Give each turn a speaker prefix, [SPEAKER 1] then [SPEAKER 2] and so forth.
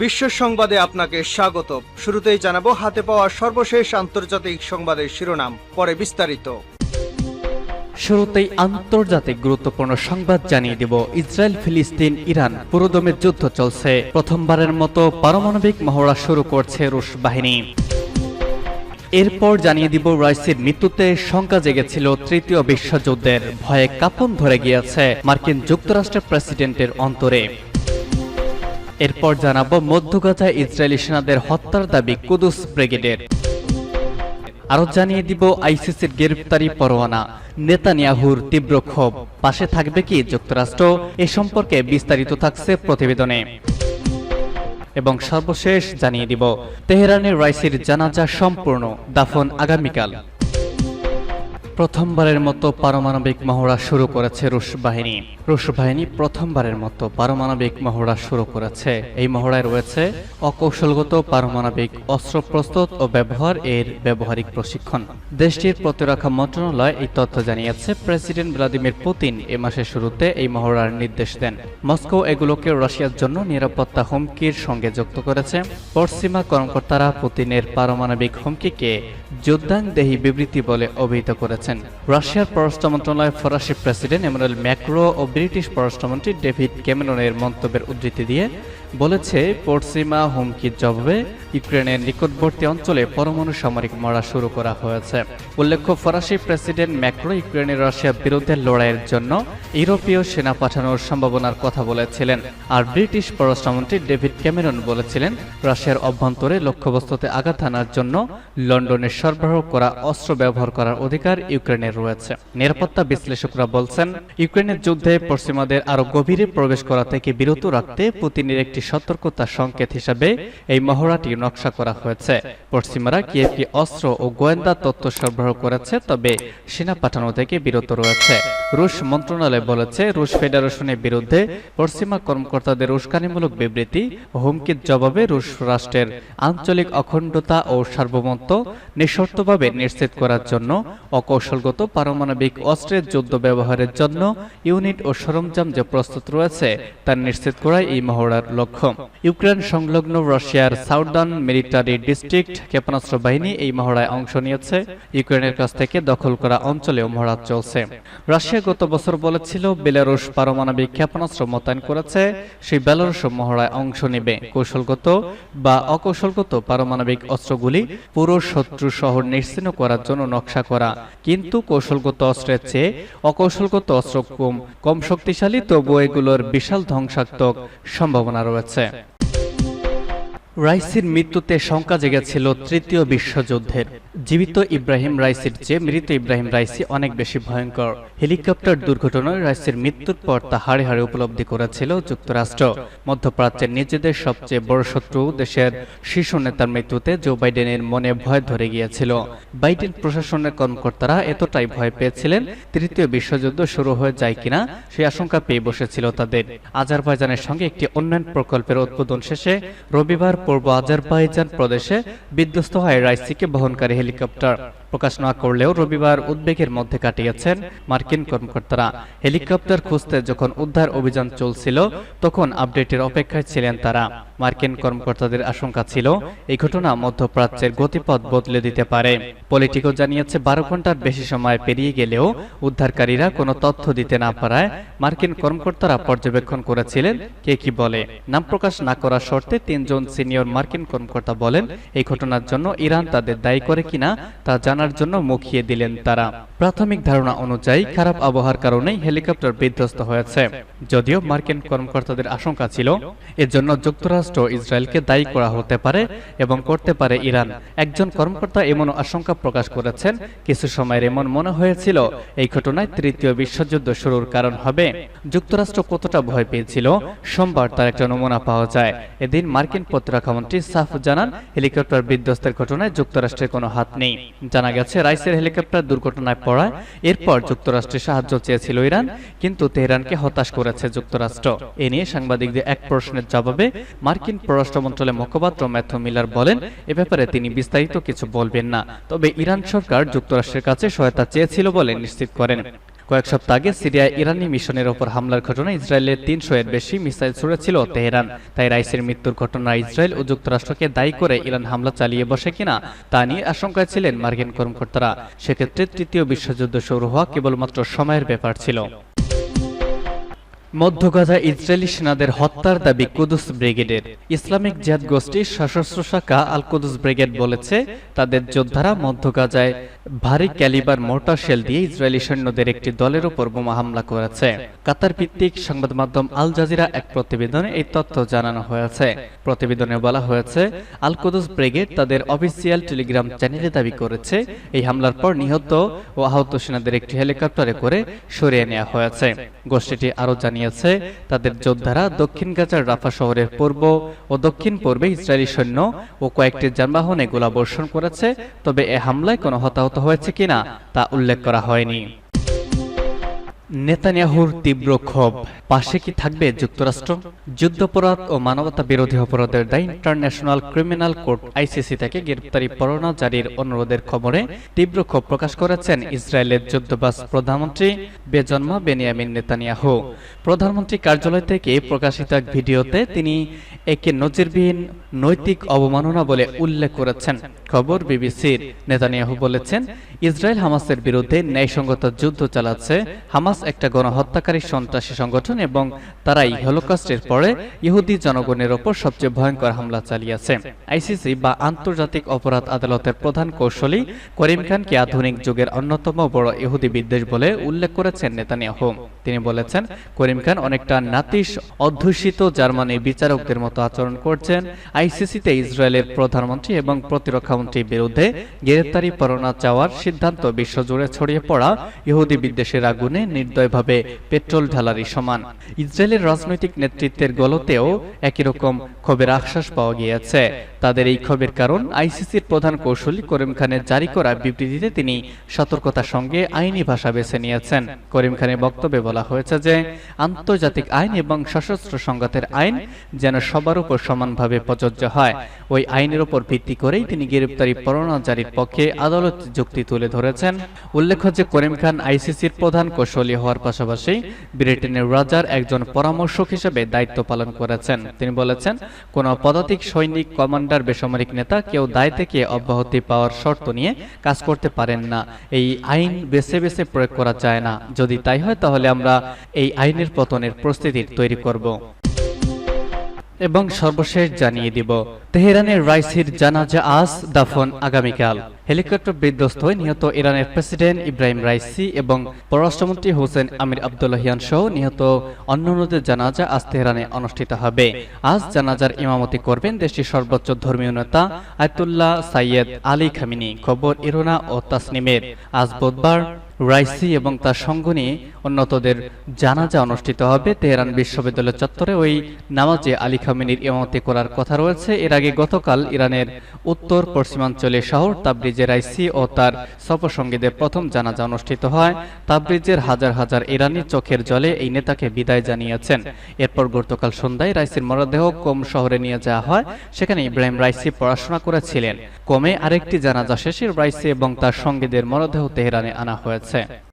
[SPEAKER 1] বিশ্ব সংবাদে আপনাকে স্বাগত। শুরুতেই জানাবো হাতে পাওয়া সর্বশেষ আন্তর্জাতিক সংবাদের শিরোনাম, পরে বিস্তারিত।
[SPEAKER 2] শুরুতেই আন্তর্জাতিক গুরুত্বপূর্ণ সংবাদ জানিয়ে দেব। ইসরায়েল, ফিলিস্তিন, ইরান পুরোদমে যুদ্ধ চলছে। প্রথমবারের মতো পারমাণবিক মহড়া শুরু করছে রুশ বাহিনী। এরপর জানিয়ে দিব, রাইসির মৃত্যুতে শঙ্কা জেগেছিল তৃতীয় বিশ্বযুদ্ধের। ভয়ে কাঁপন ধরে গিয়েছে মার্কিন যুক্তরাষ্ট্রের প্রেসিডেন্টের অন্তরে। এরপর জানাবো, মধ্য গাজায় ইসরায়েলি সেনাদের হত্যার দাবি কুদুস ব্রিগেডের। আরো জানিয়ে দিব, আইসিসির গ্রেফতারি পরোয়ানা, নেতানিয়াহুর তীব্র ক্ষোভ, পাশে থাকবে কি যুক্তরাষ্ট্র? এ সম্পর্কে বিস্তারিত থাকছে প্রতিবেদনে। এবং সর্বশেষ জানিয়ে দিব, তেহরানের রাইসির জানাজা সম্পূর্ণ, দাফন আগামীকাল। প্রথমবারের মতো পারমাণবিক মহড়া শুরু করেছে রুশ বাহিনী। রুশ বাহিনী প্রথমবারের মতো পারমাণবিক মহড়া শুরু করেছে। এই মহড়ায় রয়েছে অকৌশলগত পারমাণবিক অস্ত্র প্রস্তুত ও ব্যবহার এর ব্যবহারিক প্রশিক্ষণ। দেশটির প্রতিরক্ষা মন্ত্রণালয় এই তথ্য জানিয়েছে। প্রেসিডেন্ট ভ্লাদিমির পুতিন এ মাসের শুরুতে এই মহড়ার নির্দেশ দেন। মস্কো এগুলোকে রাশিয়ার জন্য নিরাপত্তা হুমকির সঙ্গে যুক্ত করেছে। পশ্চিমা কর্মকর্তারা পুতিনের পারমাণবিক হুমকিকে যুদ্ধাংদেহী বিবৃতি বলে অভিহিত করেছেন। রাশিয়ার পররাষ্ট্র মন্ত্রণালয় ফরাসি প্রেসিডেন্ট ইমানুয়েল ম্যাক্রো ও ব্রিটিশ পররাষ্ট্রমন্ত্রী ডেভিড ক্যামেরনের মন্তব্যের উদ্ধৃতি দিয়ে বলেছে, পশ্চিমা হুমকির জবাবে ইউক্রেনের নিকটবর্তী অঞ্চলে পরমাণু সামরিক মহড়া শুরু করা হয়েছে। উল্লেখ্য, ফরাসি প্রেসিডেন্ট ম্যাক্রো ইউক্রেনের রাশিয়ার বিরুদ্ধে লড়াইয়ের জন্য ইউরোপীয় সেনা পাঠানোর সম্ভাবনার কথা বলেছিলেন। আর ব্রিটিশ পররাষ্ট্রমন্ত্রী ডেভিড ক্যামেরন বলেছিলেন, রাশিয়ার অভ্যন্তরে লক্ষ্যবস্তুতে আঘাত হানার জন্য লন্ডনে সরবরাহ করা অস্ত্র ব্যবহার করার অধিকার ইউক্রেনের রয়েছে। নিরাপত্তা বিশ্লেষকরা বলছেন, ইউক্রেনের যুদ্ধে পশ্চিমাদের আরো গভীরে প্রবেশ করা থেকে বিরত রাখতে পুতিনের একটি সতর্কতা সংকেত হিসাবে এই মহড়াটি নকশা করা হয়েছে। পশ্চিমারা কিয়েভকে অস্ত্র ও গোয়েন্দা তথ্য সরবরাহ করেছে, তবে সেনা পাঠানো থেকে বিরত রয়েছে। রুশ মন্ত্রণালয় বলেছে, রুশ ফেডারেশনের বিরুদ্ধে পশ্চিমা কর্মকর্তাদের উস্কানিমূলক বিবৃতি ও হুমকির জবাবে রুশ রাষ্ট্রের আঞ্চলিক অখণ্ডতা ও সার্বভৌমত্ব নিঃশর্তভাবে নিশ্চিত করার জন্য অকৌশলগত পারমাণবিক অস্ত্রের যুদ্ধ ব্যবহারের জন্য ইউনিট ও সরঞ্জাম যে প্রস্তুত রয়েছে তা নিশ্চিত করাই এই মহড়ার লক্ষ্য। ইউক্রেন সংলগ্ন রাশিয়ার সাউদার্ন মিলিটারি ডিস্ট্রিক্ট ক্ষেপণাস্ত্র বাহিনী এই মহড়ায় অংশ নিয়েছে। ইউক্রেনের কাছ থেকে দখল করা অঞ্চলেও মহড়া চলছে। রাশিয়া গত বছর বলেছিল, বেলারুশ পারমাণবিক ক্ষেপণাস্ত্র মোতায়েন করেছে। সেই বেলারুশ মহড়ায় অংশ নেবে। কৌশলগত বা অকৌশলগত পারমাণবিক অস্ত্রগুলি পুরো শত্রু শহর নিশ্চিহ্ন করার জন্য নকশা করা। কিন্তু কৌশলগত অস্ত্রের চেয়ে অকৌশলগত অস্ত্র কম শক্তিশালী, তবুও এগুলোর বিশাল ধ্বংসাত্মক সম্ভাবনা রয়েছে। রাইসির মৃত্যুতে শঙ্কা জেগেছিল তৃতীয় বিশ্বযুদ্ধের। জীবিত ইব্রাহিম রাইসির চেয়ে মৃত ইব্রাহিম রাইসি অনেক বেশি ভয়ঙ্কর। হেলিকপ্টার দুর্ঘটনায় রাইসির মৃত্যুর পর তা হাড়ে হাড়ে উপলব্ধি করেছিল যুক্তরাষ্ট্র। মধ্যপ্রাচ্যের নিজেদের সবচেয়ে বড় শত্রু দেশের শীর্ষ নেতার মৃত্যুতে জো বাইডেনের মনে ভয় ধরে গিয়েছিল। বাইডেন প্রশাসনের কর্মকর্তারা এতটাই ভয় পেয়েছিলেন, তৃতীয় বিশ্বযুদ্ধ শুরু হয়ে যায় কিনা সেই আশঙ্কা পেয়ে বসেছিল তাদের। আজারবাইজানের সঙ্গে একটি উন্নয়ন প্রকল্পের উদ্বোধন শেষে রবিবার পূর্ব আজারবাইজান প্রদেশে বিধ্বস্ত হয় রাইসিকে বহনকারী হেলিকপ্টার। প্রকাশ না করলেও রবিবার উদ্বেগের মধ্যে কাটিয়েছেন মার্কিন কর্মকর্তারা। হেলিকপ্টার খুঁজতে যখন উদ্ধার অভিযান চলছিল, তখন আপডেটের অপেক্ষায় ছিলেন তারা। মার্কিন কর্মকর্তাদের আশঙ্কা ছিল, এই ঘটনা মধ্যপ্রাচ্যের গতিপথ বদলে দিতে পারে। পলিটিকো জানিয়েছে, 12 ঘন্টার বেশি সময় পেরিয়ে গেলেও উদ্ধারকারীরা কোনো তথ্য দিতে না পারায় মার্কিন কর্মকর্তারা পর্যবেক্ষণ করেছিলেন কে কি বলে। নাম প্রকাশ না করার শর্তে 3 জন সিনিয়র মার্কিন কর্মকর্তা বলেন, এই ঘটনার জন্য ইরান তাদের দায়ী করে কিনা তা জানার জন্য মুখিয়ে দিলেন তারা। প্রাথমিক ধারণা অনুযায়ী খারাপ আবহাওয়ার কারণেই হেলিকপ্টার বিধ্বস্ত হয়েছে। যদিও মার্কিন কর্মকর্তাদের আশঙ্কা ছিল, এর জন্য যুক্তরাষ্ট্র ইসরায়েলকে দায়ী করা হতে পারে এবং করতে পারে ইরান। একজন কর্মকর্তা এমন আশঙ্কা প্রকাশ করেছেন, কিছু সময়ের এমন মনে হয়েছিল এই ঘটনায় তৃতীয় বিশ্বযুদ্ধ শুরুর কারণ হবে। যুক্তরাষ্ট্র কতটা ভয় পেয়েছিল, সোমবার তার একটা নমুনা পাওয়া যায়। এদিন মার্কিন প্রতিরক্ষামন্ত্রী সাফ জানান, হেলিকপ্টার বিধ্বস্তের ঘটনায় যুক্তরাষ্ট্রের কোনো হাত নেই। জানা গেছে, রাইসের হেলিকপ্টার দুর্ঘটনায় পড়ায় এরপর যুক্তরাষ্ট্রের সাহায্য চেয়েছিল ইরান, কিন্তু তেহরানকে হতাশ করেছে যুক্তরাষ্ট্র। এ নিয়ে সাংবাদিকদের এক প্রশ্নের জবাবে মার্কিন পররাষ্ট্র মন্ত্রণালয়ের মুখপাত্র ম্যাথু মিলার বলেন, এ ব্যাপারে তিনি বিস্তারিত কিছু বলবেন না, তবে ইরান সরকার যুক্তরাষ্ট্রের কাছে সহায়তা চেয়েছিল বলে নিশ্চিত করেন। কয়েক সপ্তাহ আগে সিরিয়ায় ইরানি মিশনের ওপর হামলার ঘটনায় ইসরায়েলের 300-এর বেশি মিসাইল ছুড়েছিল তেহরান। তাই রাইসির মৃত্যুর ঘটনা ইসরায়েল ও যুক্তরাষ্ট্রকে দায়ী করে ইরান হামলা চালিয়ে বসে কিনা তা নিয়ে আশঙ্কায় ছিলেন মার্কিন কর্মকর্তারা। সেক্ষেত্রে তৃতীয় বিশ্বযুদ্ধ শুরু হওয়া কেবলমাত্র সময়ের ব্যাপার ছিল। মধ্য গাজায় ইসরায়েলি সেনাদের হত্যার দাবি কুদস ব্রিগেডের। ইসলামিক জিহাদ গোষ্ঠীর সশস্ত্র শাখা আল কুদস ব্রিগেড বলেছে, তাদের যোদ্ধারা মধ্য গাজায় ভারী ক্যালিবার মোর্টার শেল দিয়ে ইসরায়েলি সৈন্যদের একটি দলের উপর বোমা হামলা করেছে। কাতার ভিত্তিক সংবাদ মাধ্যম আল জাজিরা এক প্রতিবেদনে এই তথ্য জানানো হয়েছে। প্রতিবেদনে বলা হয়েছে, আল কুদস ব্রিগেড তাদের অফিসিয়াল টেলিগ্রাম চ্যানেলে দাবি করেছে, এই হামলার পর নিহত ও আহত সেনাদের একটি হেলিকপ্টারে করে সরিয়ে নেওয়া হয়েছে। গোষ্ঠীটি আরও জানিয়েছে, তাদের যোদ্ধারা দক্ষিণ গাজার রাফা শহরের পূর্ব ও দক্ষিণ পূর্বে ইসরায়েলি সৈন্য ও কয়েকটি যানবাহনে গোলাবর্ষণ করেছে, তবে এ হামলায় কোনো হতাহত হয়েছে কিনা তা উল্লেখ করা হয়নি। নেতানিয়াহুর তীব্র ক্ষোভ, পাশে কি থাকবে যুক্তরাষ্ট্র? যুদ্ধাপরাধ ও মানবতা বিরোধী অপরাধের দায় ইন্টারন্যাশনাল ক্রিমিনাল কোর্ট আইসিসি থেকে গ্রেপ্তারি পরোয়ানা জারির অনুরোধের খবরে তীব্র ক্ষোভ প্রকাশ করেছেন ইসরায়েলের যুদ্ধবাজ প্রধানমন্ত্রী বেনিয়ামিন নেতানিয়াহু। প্রধানমন্ত্রী কার্যালয় থেকে প্রকাশিত এক ভিডিওতে তিনি একে নজিরবিহীন নৈতিক অবমাননা বলে উল্লেখ করেছেন। খবর বিবিসির। নেতানিয়াহু বলেছেন, ইসরায়েল হামাসের বিরুদ্ধে ন্যায়সঙ্গত যুদ্ধ চালাচ্ছে। হামাস একটা গণহত্যাকারী সন্ত্রাসী সংগঠন এবং তারাই হলোকস্টের পরে ইহুদি জনগণের ওপর সবচেয়ে ভয়ঙ্কর হামলা চালিয়েছে। আইসিসি বা আন্তর্জাতিক অপরাধ আদালতের প্রধান কৌশলী করিম খানকে আধুনিক যুগের অন্যতম বড় ইহুদি বিদ্বেষ বলে উল্লেখ করেছেন নেতানিয়াহু। তিনি বলেছেন, করিম খান অনেকটা নাতিশ অধ্যুষিত জার্মানির বিচারকদের মতো আচরণ করছেন। আইসিসিতে ইসরায়েলের প্রধানমন্ত্রী এবং প্রতিরক্ষামন্ত্রীর বিরুদ্ধে গ্রেপ্তারি পরোয়ানা চাওয়ার সিদ্ধান্ত বিশ্বজুড়ে ছড়িয়ে পড়া ইহুদি বিদ্বেষের আগুনে নির্দয়ভাবে পেট্রোল ঢালারই সমান। ইসরায়েলের রাজনৈতিক নেতৃত্বের গলতেও একই রকম ক্ষোভের আশ্বাস পাওয়া গিয়েছে। তাদের এই ক্ষোভের কারণ আইসিসির প্রধান কৌশলী করিম খানের জারি করা বিবৃতিতে তিনি সতর্কতার সঙ্গে আইনি ভাষা বেছে নিয়েছেন। করিম খানের বক্তব্যে বলা হয়েছে যে, আন্তর্জাতিক আইন এবং সশস্ত্র সংঘাতের আইন যেন সবার উপর সমানভাবে প্রযোজ্য হয়, ওই আইনের উপর ভিত্তি করেই তিনি গ্রেপ্তারি পরোয়ানা জারির পক্ষে আদালত যুক্তি তুলে ধরেছেন। উল্লেখ্য যে, করিম খান আইসিসির প্রধান কৌশলী হওয়ার পাশাপাশি ব্রিটেনের রাজার একজন পরামর্শক হিসেবে দায়িত্ব পালন করেছেন। তিনি বলেছেন, কোন পদাতিক সৈনিক, কমান্ডার, বেসামরিক নেতা কেউ দায় থেকে অব্যাহতি পাওয়ার শর্ত নিয়ে কাজ করতে পারেন না। এই আইন বেছে বেছে প্রয়োগ করা যায় না। যদি তাই হয় তাহলে আমরা এই আইনের পতনের প্রস্তুতি তৈরি করব। এবং সর্বশেষ জানিয়ে দিব, তেহরানের রাইসির জানাজা আজ, দাফন আগামীকাল। হেলিকপ্টার বিধ্বস্ত হয়ে নিহত ইরানের প্রেসিডেন্ট ইব্রাহিম রাইসি এবং পররাষ্ট্রমন্ত্রী হোসেন আমির আবদুল্লাহিয়ান সহ নিহত অন্যান্যদের জানাজা আজ তেহরানে অনুষ্ঠিত হবে। আজ জানাজার ইমামতি করবেন দেশটির সর্বোচ্চ ধর্মীয় নেতা আয়াতুল্লাহ সাইয়েদ আলী খামিনি। খবর ইরোনা ও তাসনিমের। আজ বুধবার রাইসি এবং তার সঙ্গ নিয়ে অন্যতদের জানাজা অনুষ্ঠিত হবে তেহরান বিশ্ববিদ্যালয় চত্বরে। ওই নামাজে আলী খামেনির ইমামতি করার কথা রয়েছে। এর আগে গতকাল ইরানের উত্তর পশ্চিমাঞ্চলের শহর তাবরিজে রাইসি ও তার সফরসঙ্গীদের প্রথম জানাজা অনুষ্ঠিত হয়। তাবরিজের হাজার হাজার ইরানি চোখের জলে এই নেতাকে বিদায় জানিয়েছেন। এরপর গতকাল সন্ধ্যায় রাইসির মরদেহ কোম শহরে নিয়ে যাওয়া হয়। সেখানে ইব্রাহিম রাইসি পড়াশোনা করেছিলেন। কোমে আরেকটি জানাজা শেষে রাইসি এবং তার সঙ্গীদের মরদেহ তেহরানে আনা হয়েছে।